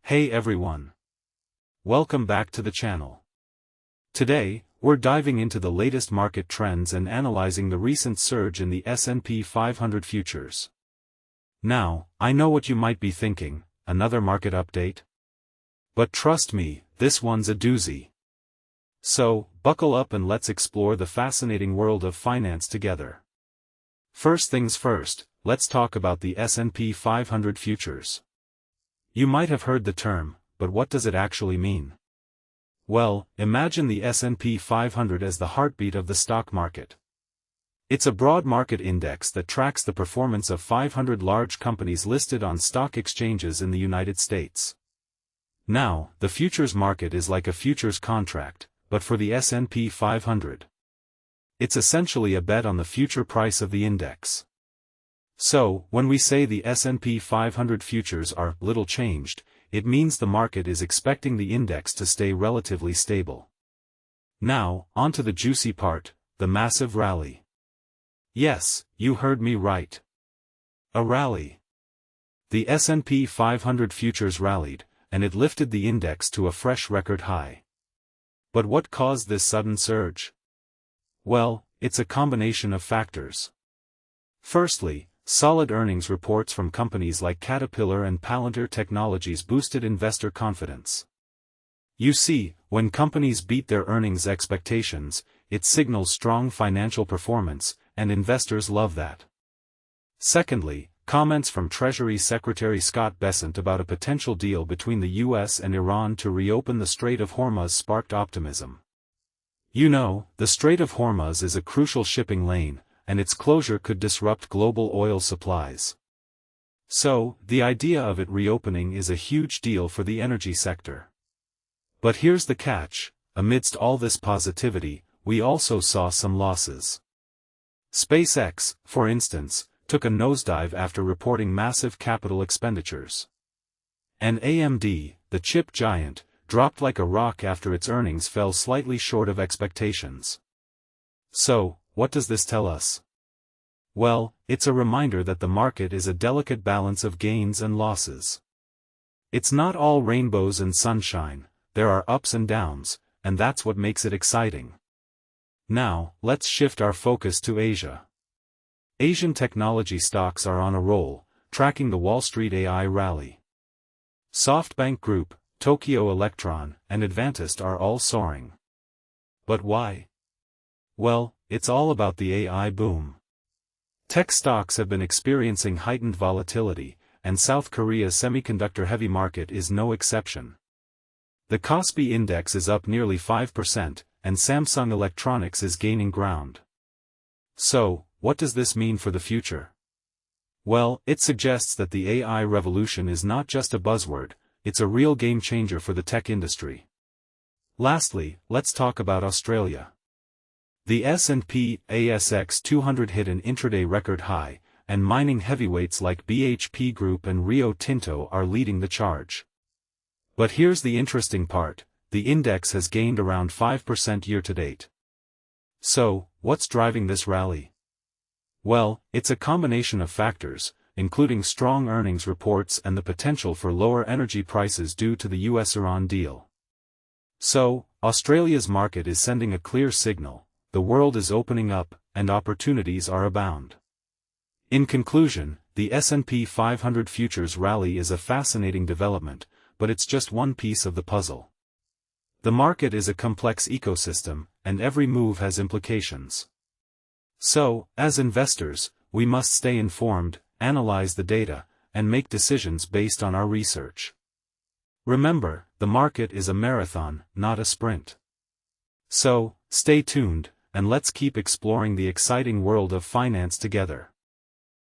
Hey everyone! Welcome back to the channel. Today, we're diving into the latest market trends and analyzing the recent surge in the S&P 500 futures. Now, I know what you might be thinking, another market update? But trust me, this one's a doozy. So, buckle up and let's explore the fascinating world of finance together. First things first, let's talk about the S&P 500 futures. You might have heard the term, but what does it actually mean? Well, imagine the S&P 500 as the heartbeat of the stock market. It's a broad market index that tracks the performance of 500 large companies listed on stock exchanges in the United States. Now, the futures market is like a futures contract, but for the S&P 500. It's essentially a bet on the future price of the index. So, when we say the S&P 500 futures are little changed, it means the market is expecting the index to stay relatively stable. Now, on to the juicy part, the massive rally. Yes, you heard me right. A rally. The S&P 500 futures rallied, and it lifted the index to a fresh record high. But what caused this sudden surge? Well, it's a combination of factors. Firstly, solid earnings reports from companies like Caterpillar and Palantir Technologies boosted investor confidence. You see, when companies beat their earnings expectations, it signals strong financial performance, and investors love that. Secondly, comments from Treasury Secretary Scott Bessent about a potential deal between the US and Iran to reopen the Strait of Hormuz sparked optimism. You know, the Strait of Hormuz is a crucial shipping lane, and its closure could disrupt global oil supplies. So, the idea of it reopening is a huge deal for the energy sector. But here's the catch, amidst all this positivity, we also saw some losses. SpaceX, for instance, took a nosedive after reporting massive capital expenditures. And AMD, the chip giant, dropped like a rock after its earnings fell slightly short of expectations. So, what does this tell us? Well, it's a reminder that the market is a delicate balance of gains and losses. It's not all rainbows and sunshine, there are ups and downs, and that's what makes it exciting. Now, let's shift our focus to Asia. Asian technology stocks are on a roll, tracking the Wall Street AI rally. SoftBank Group, Tokyo Electron, and Advantest are all soaring. But why? Well, it's all about the AI boom. Tech stocks have been experiencing heightened volatility, and South Korea's semiconductor-heavy market is no exception. The Kospi index is up nearly 5%, and Samsung Electronics is gaining ground. So, what does this mean for the future? Well, it suggests that the AI revolution is not just a buzzword, it's a real game-changer for the tech industry. Lastly, let's talk about Australia. The S&P/ASX 200 hit an intraday record high, and mining heavyweights like BHP Group and Rio Tinto are leading the charge. But here's the interesting part, the index has gained around 5% year-to-date. So, what's driving this rally? Well, it's a combination of factors, including strong earnings reports and the potential for lower energy prices due to the US-Iran deal. So, Australia's market is sending a clear signal. The world is opening up, and opportunities are abound. In conclusion, the S&P 500 futures rally is a fascinating development, but it's just one piece of the puzzle. The market is a complex ecosystem, and every move has implications. So, as investors, we must stay informed, analyze the data, and make decisions based on our research. Remember, the market is a marathon, not a sprint. So, stay tuned, and let's keep exploring the exciting world of finance together.